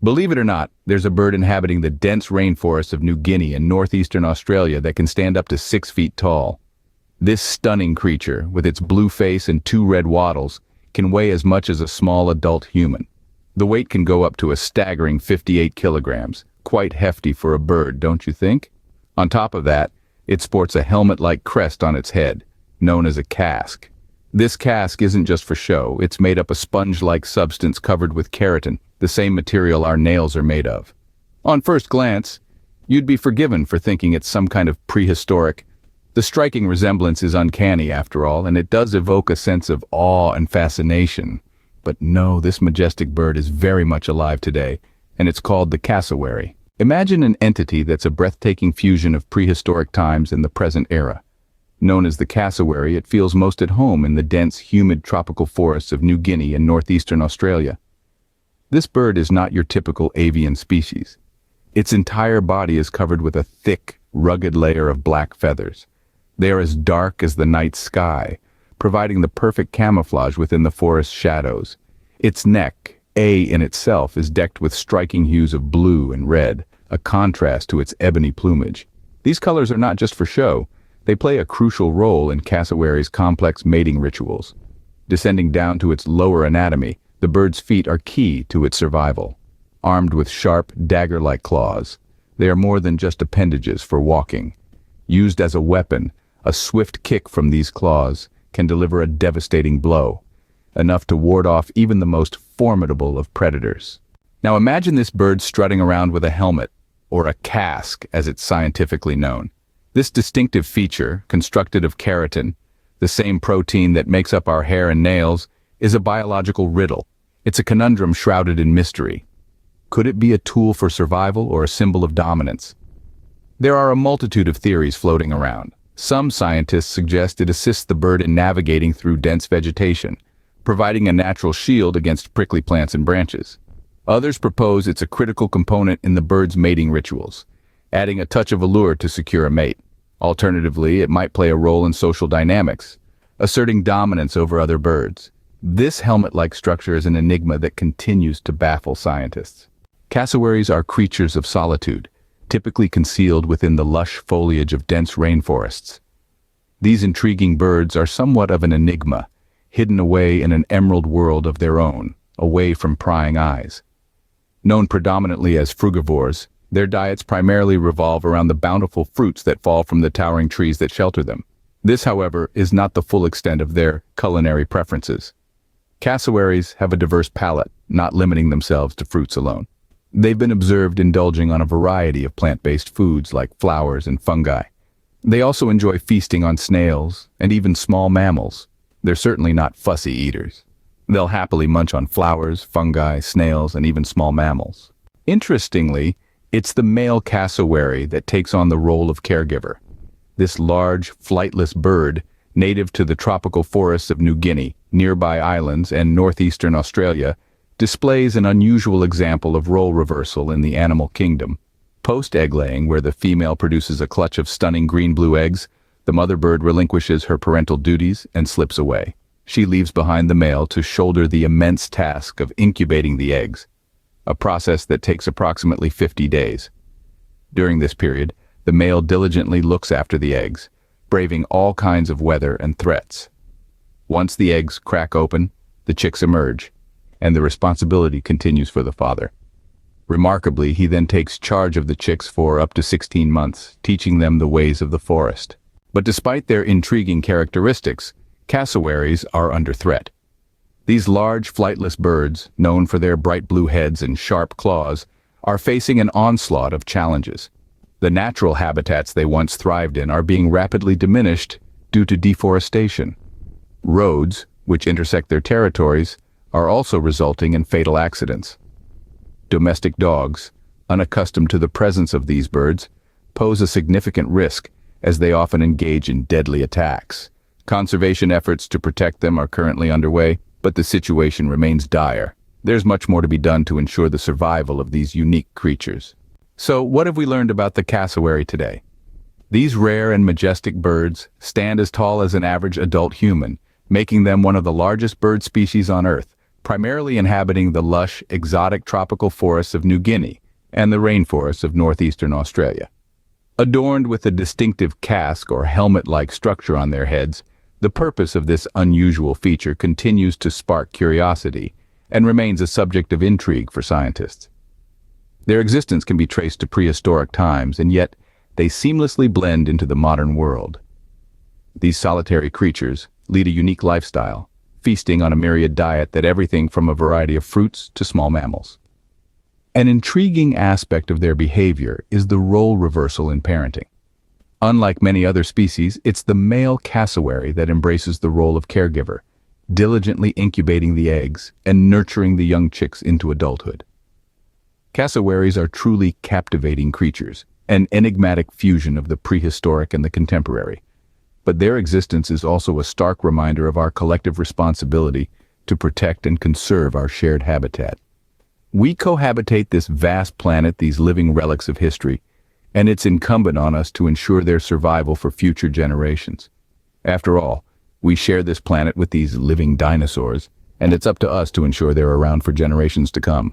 Believe it or not, there's a bird inhabiting the dense rainforests of New Guinea and northeastern Australia that can stand up to 6 feet tall. This stunning creature, with its blue face and 2 red wattles, can weigh as much as a small adult human. The weight can go up to a staggering 58 kilograms, quite hefty for a bird, don't you think? On top of that, it sports a helmet-like crest on its head, known as a casque. This casque isn't just for show, it's made up of sponge-like substance covered with keratin, the same material our nails are made of. On first glance, you'd be forgiven for thinking it's some kind of prehistoric. The striking resemblance is uncanny after all, and it does evoke a sense of awe and fascination. But no, this majestic bird is very much alive today, and it's called the cassowary. Imagine an entity that's a breathtaking fusion of prehistoric times and the present era. Known as the cassowary, it feels most at home in the dense, humid tropical forests of New Guinea and northeastern Australia. This bird is not your typical avian species. Its entire body is covered with a thick, rugged layer of black feathers. They are as dark as the night sky, providing the perfect camouflage within the forest shadows. Its neck, A in itself, is decked with striking hues of blue and red, a contrast to its ebony plumage. These colors are not just for show. They play a crucial role in cassowaries' complex mating rituals. Descending down to its lower anatomy, the bird's feet are key to its survival. Armed with sharp, dagger-like claws, they are more than just appendages for walking. Used as a weapon, a swift kick from these claws can deliver a devastating blow, enough to ward off even the most formidable of predators. Now imagine this bird strutting around with a helmet, or a casque as it's scientifically known. This distinctive feature, constructed of keratin, the same protein that makes up our hair and nails, is a biological riddle. It's a conundrum shrouded in mystery. Could it be a tool for survival or a symbol of dominance? There are a multitude of theories floating around. Some scientists suggest it assists the bird in navigating through dense vegetation, providing a natural shield against prickly plants and branches. Others propose it's a critical component in the bird's mating rituals, adding a touch of allure to secure a mate. Alternatively, it might play a role in social dynamics, asserting dominance over other birds. This helmet-like structure is an enigma that continues to baffle scientists. Cassowaries are creatures of solitude, typically concealed within the lush foliage of dense rainforests. These intriguing birds are somewhat of an enigma, hidden away in an emerald world of their own, away from prying eyes. Known predominantly as frugivores, their diets primarily revolve around the bountiful fruits that fall from the towering trees that shelter them. This, however, is not the full extent of their culinary preferences. Cassowaries have a diverse palate, not limiting themselves to fruits alone. They've been observed indulging on a variety of plant-based foods like flowers and fungi. They also enjoy feasting on snails and even small mammals. They're certainly not fussy eaters. They'll happily munch on flowers, fungi, snails, and even small mammals. Interestingly, it's the male cassowary that takes on the role of caregiver. This large, flightless bird, native to the tropical forests of New Guinea, nearby islands, and northeastern Australia, displays an unusual example of role reversal in the animal kingdom. Post-egg laying, where the female produces a clutch of stunning green-blue eggs, the mother bird relinquishes her parental duties and slips away. She leaves behind the male to shoulder the immense task of incubating the eggs, a process that takes approximately 50 days. During this period, the male diligently looks after the eggs, braving all kinds of weather and threats. Once the eggs crack open, the chicks emerge, and the responsibility continues for the father. Remarkably, he then takes charge of the chicks for up to 16 months, teaching them the ways of the forest. But despite their intriguing characteristics, cassowaries are under threat. These large, flightless birds, known for their bright blue heads and sharp claws, are facing an onslaught of challenges. The natural habitats they once thrived in are being rapidly diminished due to deforestation. Roads, which intersect their territories, are also resulting in fatal accidents. Domestic dogs, unaccustomed to the presence of these birds, pose a significant risk as they often engage in deadly attacks. Conservation efforts to protect them are currently underway, but the situation remains dire. There's much more to be done to ensure the survival of these unique creatures. So, what have we learned about the cassowary today? These rare and majestic birds stand as tall as an average adult human, making them one of the largest bird species on Earth, primarily inhabiting the lush, exotic tropical forests of New Guinea and the rainforests of northeastern Australia. Adorned with a distinctive casque or helmet-like structure on their heads, the purpose of this unusual feature continues to spark curiosity and remains a subject of intrigue for scientists. Their existence can be traced to prehistoric times, and yet they seamlessly blend into the modern world. These solitary creatures lead a unique lifestyle, feasting on a myriad diet that everything from a variety of fruits to small mammals. An intriguing aspect of their behavior is the role reversal in parenting. Unlike many other species, it's the male cassowary that embraces the role of caregiver, diligently incubating the eggs and nurturing the young chicks into adulthood. Cassowaries are truly captivating creatures, an enigmatic fusion of the prehistoric and the contemporary. But their existence is also a stark reminder of our collective responsibility to protect and conserve our shared habitat. We cohabitate this vast planet, these living relics of history, and it's incumbent on us to ensure their survival for future generations. After all, we share this planet with these living dinosaurs, and it's up to us to ensure they're around for generations to come.